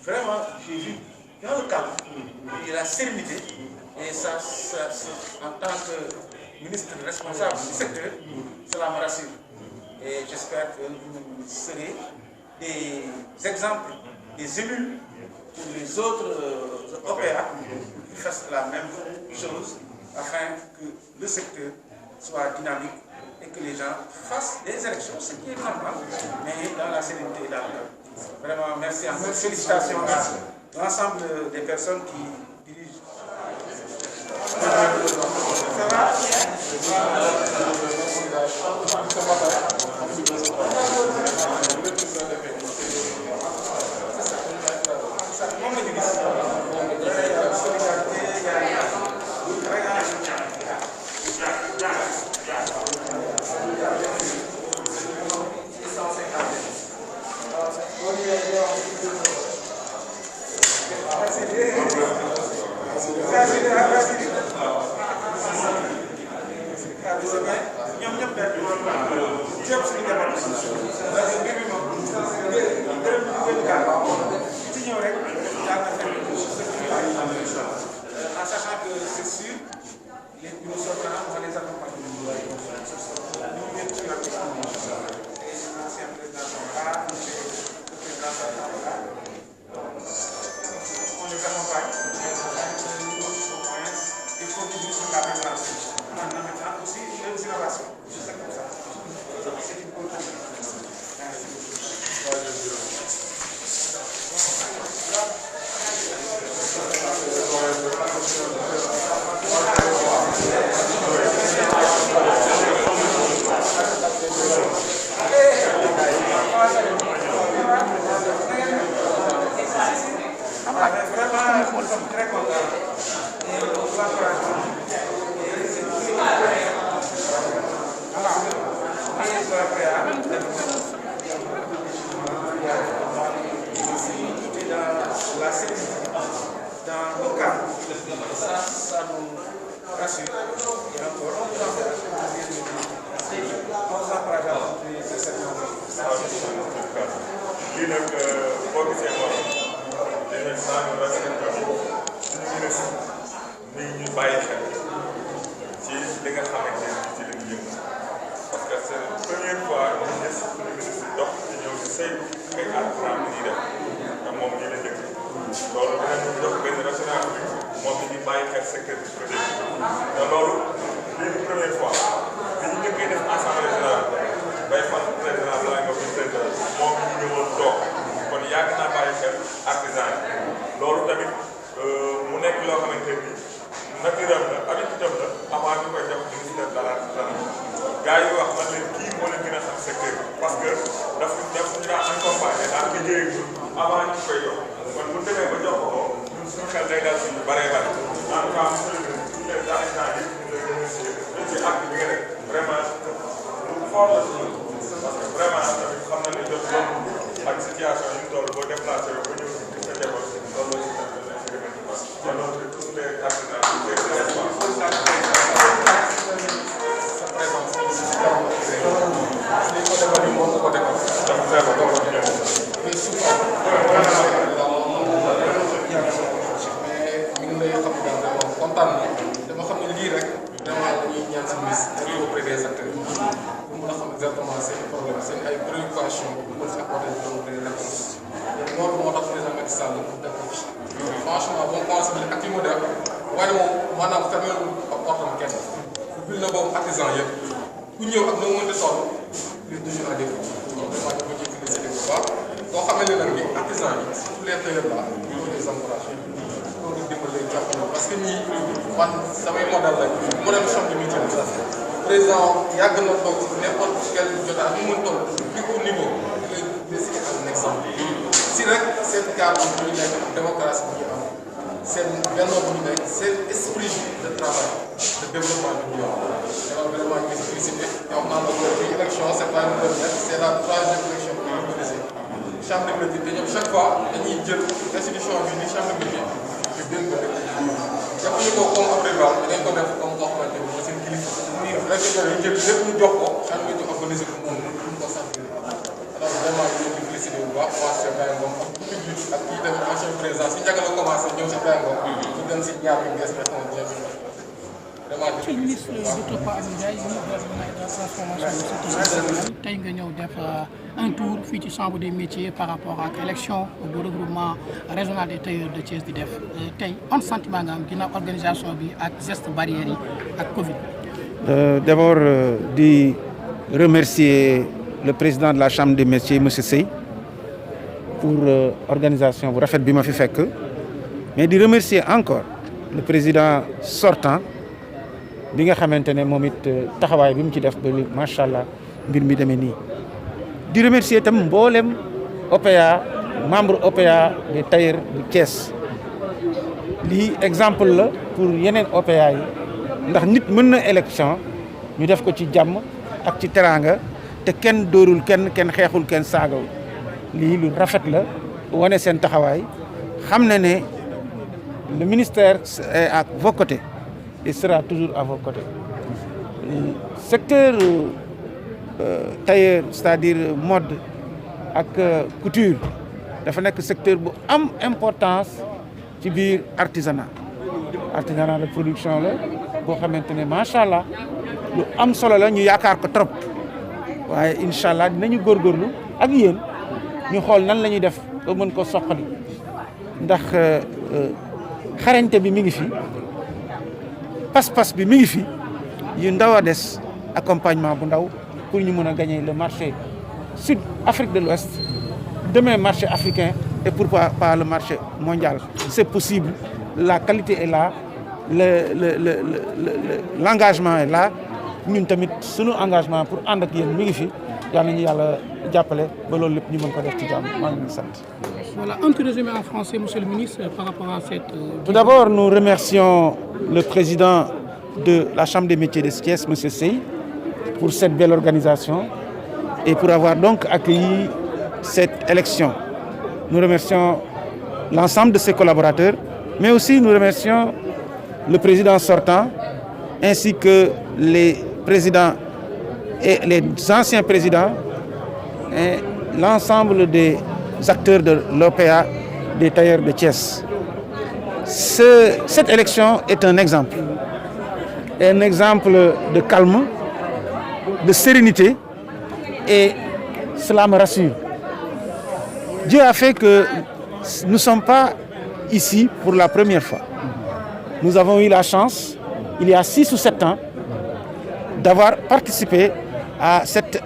vraiment, j'ai vu dans le calme et la sérénité, et ça, en tant que ministre responsable du secteur, cela me rassure. Et j'espère que vous serez des exemples, des élus pour les autres opéras qui fassent la même chose afin que le secteur soit dynamique et que les gens fassent des élections, ce qui est normal, mais dans la sérénité et dans le calme. Vraiment, merci encore. Félicitations à l'ensemble des personnes qui dirigent. En sachant que c'est sûr, les bureaux sortants, on va les accompagner. Nous mettons sur la question. Et l'ancien président Samba, le président Samba, on les accompagne. Il faut toujours sur la présidence. En mettant aussi les innovations. C'est comme ça. C'est une bonne chose. Ça nous rassure. Et encore, on s'encourage à lii nag boo gisee moom dinañ saa ñu respecté suñu ministre ni ñu bàyyi xel ci li nga xamante ne ci la ñu yëngu parce que c'est la première fois ñu gis suñu ministre dox ci ñëw di saytu ay artisan yi def te moom ñi la dëkk loolu dinañu jox benn restaurant bi moom it ñu bàyyi xel secteur bi privé te loolu lii di première fois bi ñu njëkkee def assemblée générale bay fan président la nga fi président moom ñu ñëwoon toog kon yàgg naa bàyyi xel artisan yi loolu tamit mu nekk loo xamante ni naturel la habitude la avant ñu koy jox ministère de l'artisanat gars yi wax man leen kii moo leen gën a xam secteur bi parce que daf ñu daan accompagner daal liggéey ak ñun avant ñu koy jox kon bu demee ba jox ko ñun suñu xel day dal suñu bëree bëri en tout cas monsieur le ministre tous les artisans yi ñu lay remercier ci acte bi nga def vraiment lu fort la si parce que vraiment tamit xam na ne jot yoon ak situation yi ñu toll boo déplacé ba ñëw si sa njaboot loolu la si tamit lañ si remercier te loolu tous les artisans sa présence ici si kanamu li ko defal nii moo ko defal dafa feebar doo ko ñëw mais souvent mais mi ngi lay xam ne daal vraiment kontaan na dama xam ne lii rek vraiment dañuy ñaan si ministre auprès des acteurs pour mën a xam exactement seen problème seen ay préoccupations pour mën si apporter des réponses loolu moo tax président Macky Sall def ko ci franchement bon conseil ak li mu def waaye moom maanaam fermé wu portam kenn ubbil na boobu artisan yëpp ku ñëw ak noo mënti toll les toujours à défaut donc vraiment ñu ko ciy félicité bu baax soo xamee ne nag ni artisan yi surtout les tailleurs là il faut les encourager pour ñu dimbali jàppale parce que ñii man samay modèle lañ modèle champ de métier la président yàgg na toog n'importe quel jotaay mu mën toll plus haut niveau di lay décider un exemple si rek seen cadre bu ñu nekk démocratie bu ñu am seen bennoo bu ñu nekk seen esprit de travail de développement bi ñu yor alors vraiment ñu ngi félicité te wax naa la ko fii élection c'est pas une première c'est la troisième élection bu ñu organisé chambre de métier te ñoom chaque fois dañuy jël institution bi ni chambre de métier ñu dénk ko dëkk jàppuñu ko comme ab rival dañ ko def comme koo xamante ni mooy seen kilifa rek ñu jël lépp ñu jox ko chambre de métier organisé ko moom ñu ko sant alors vraiment ñu ngi félicité bu baax waa Cheikh Baye Ngom ak ak kii tamit ancien président si njëkk la commencé ñëw si Bengo. ñu dem si ñaar yu bees nga xamante ne vraiment. monsieur le ministre Docteur Pa Abdou Ndiaye ministre de la transformation tey nga ñëw def un tour fii ci chambre des métiers par rapport ak élection bu regroupement régional des tailleurs de Thiès di def tey ban sentiment nga am ginnaaw organisation bi ak gestes barrières yi ak Covid. D'abord di remercier le président de la chambre des métiers monsieur Sey pour organisation bu rafet bi ma fi fekk mais di remercier encore le président sortant bi nga xamante ne moom it taxawaay bi mu ci def ba macha allah mbir mi demee nii. di remercier itam mboolem OPA membre OPA des tailleurs de Thiès lii exemple la pour yeneen OPA yi ndax nit mën na élection ñu def ko ci jàmm ak ci teraanga te kenn dóorul kenn xeexul kenn saagawul lii lu rafet la wane seen taxawaay xam na ne le ministère est à vos côtés et sera toujours à vos côtés. Secteur tailleur c'est-à-dire mode ak couture dafa nekk secteur bu am importance ci biir artisanat de production la boo xamante ne macha allah lu am solo la ñu yaakaar ko trop waaye incha allah dinañu góorgóorlu ak yéen ñu xool nan la ñuy def ba mën ko soqali ndax xarañte bi mi ngi fi pas-pas bi mi ngi fi yu ndaw a des accompagnement bu ndaw pour ñu mën a gagner le marché sud Afrique de l'Ouest demain marché africain et pourquoi pas le marché mondial. C'est possible, la qualité est là, l'engagement est là ñun tamit sunu engagement pour ànd ak yéen mi ngi fi yal nañu yàlla jàppale ba loolu lépp ñu mën ko def ci jàmm maa ngi leen di sant. Voilà, un petit résumé en français, monsieur le ministre, par rapport à cette... Tout d'abord, nous remercions le président de la Chambre des métiers de Thiès, monsieur Sey, pour cette belle organisation et pour avoir donc accueilli cette élection. Nous remercions l'ensemble de ses collaborateurs, mais aussi nous remercions le président sortant, ainsi que les présidents et les anciens présidents et l'ensemble des acteurs de l'OPA des tailleurs de Thiès. Cette élection est un exemple de calme, de sérénité, et cela me rassure. Dieu a fait que nous ne sommes pas ici pour la première fois. Nous avons eu la chance, il y a 6 ou 7 ans, d'avoir participé à cette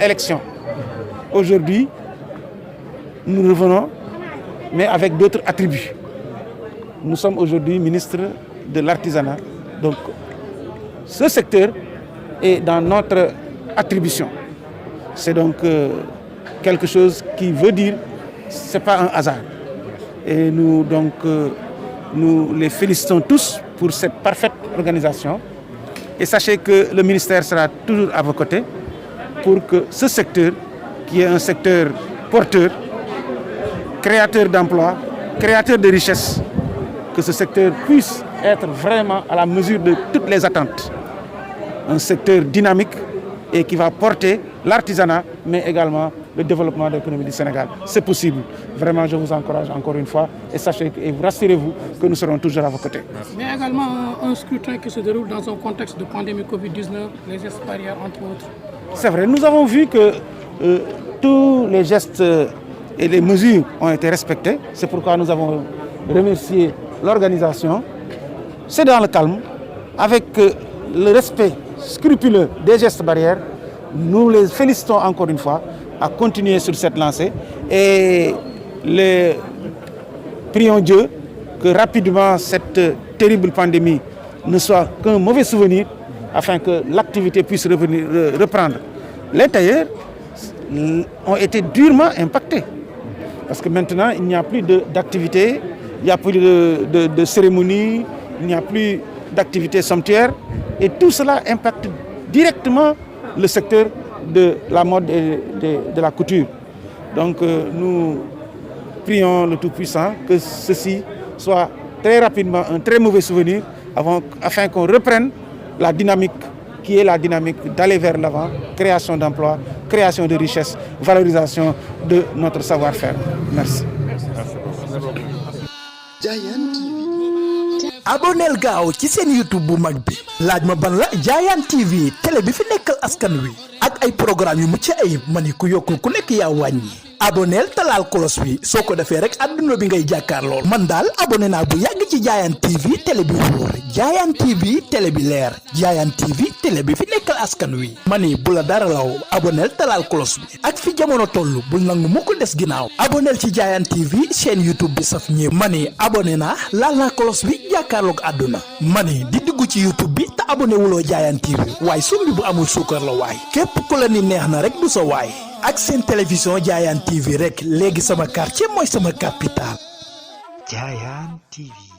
élection. Aujourd'hui, nous revenons, mais avec d'autres attributs. Nous sommes aujourd'hui ministre de l'artisanat. Donc, ce secteur est dans notre attribution. C'est donc quelque chose qui veut dire que ce n'est pas un hasard. Et nous, donc, nous les félicitons tous pour cette parfaite organisation. Et sachez que le ministère sera toujours à vos côtés pour que ce secteur, qui est un secteur porteur, créateur d'emplois, créateur de richesses, que ce secteur puisse être vraiment à la mesure de toutes les attentes. Un secteur dynamique et qui va porter l'artisanat, mais également le développement de l'économie du Sénégal. C'est possible. Vraiment, je vous encourage encore une fois et sachez et rassurez-vous que nous serons toujours à vos côtés. Mais également un scrutin qui se déroule dans un contexte de pandémie Covid-19, les gestes barrières entre autres. C'est vrai, nous avons vu que tous les gestes et les mesures ont été respectées. C'est pourquoi nous avons remercié l'organisation. C'est dans le calme, avec le respect scrupuleux des gestes barrières. Nous les félicitons encore une fois à continuer sur cette lancée et prions Dieu que rapidement cette terrible pandémie ne soit qu'un mauvais souvenir afin que l'activité puisse reprendre. Les tailleurs ont été durement impactés parce que maintenant il n'y a plus d'activité, il n'y a plus de cérémonie, il n'y a plus d'activité somptuaire et tout cela impacte directement le secteur de la mode et de la couture. Donc nous prions le Tout-Puissant que ceci soit très rapidement un très mauvais souvenir afin qu'on reprenne la dynamique qui est la dynamique d'aller vers l'avant, création d'emplois, création de richesses, valorisation de notre savoir-faire. Merci. Giant TV. abonneel gaaw ci seen YouTube bu mag bi laaj ma ban la Giant TV télé bi fi nekkal askan wi ak ay programme yu mucc ayib ma ni ku yokkul ku nekk yaa wàññi abonneel talaal kolos bi soo ko defee rek adduna bi ngay jàkkaar lool man daal abonné naa bu yàgg ci Giant TV télé bi wóor Giant TV télé bi leer Giant TV télé bi fi nekkal askan wi ma ni bu la dara law abonneel talaal kolos bi ak fi jamono toll bul nangu mu ko des ginnaaw abonneel ci Giant TV chaîne YouTube bi saf ñëpp ma ni abonné naa laal naa kolos bi jàkkaarloog àdduna ma ni di dugg ci YouTube bi te abonné wuloo Giant TV waaye sumbi bu amul suukar la waay képp ku la ni neex na rek du sa waay ak seen télévision Giant TV rek léegi sama quartier mooy sama capital Giant TV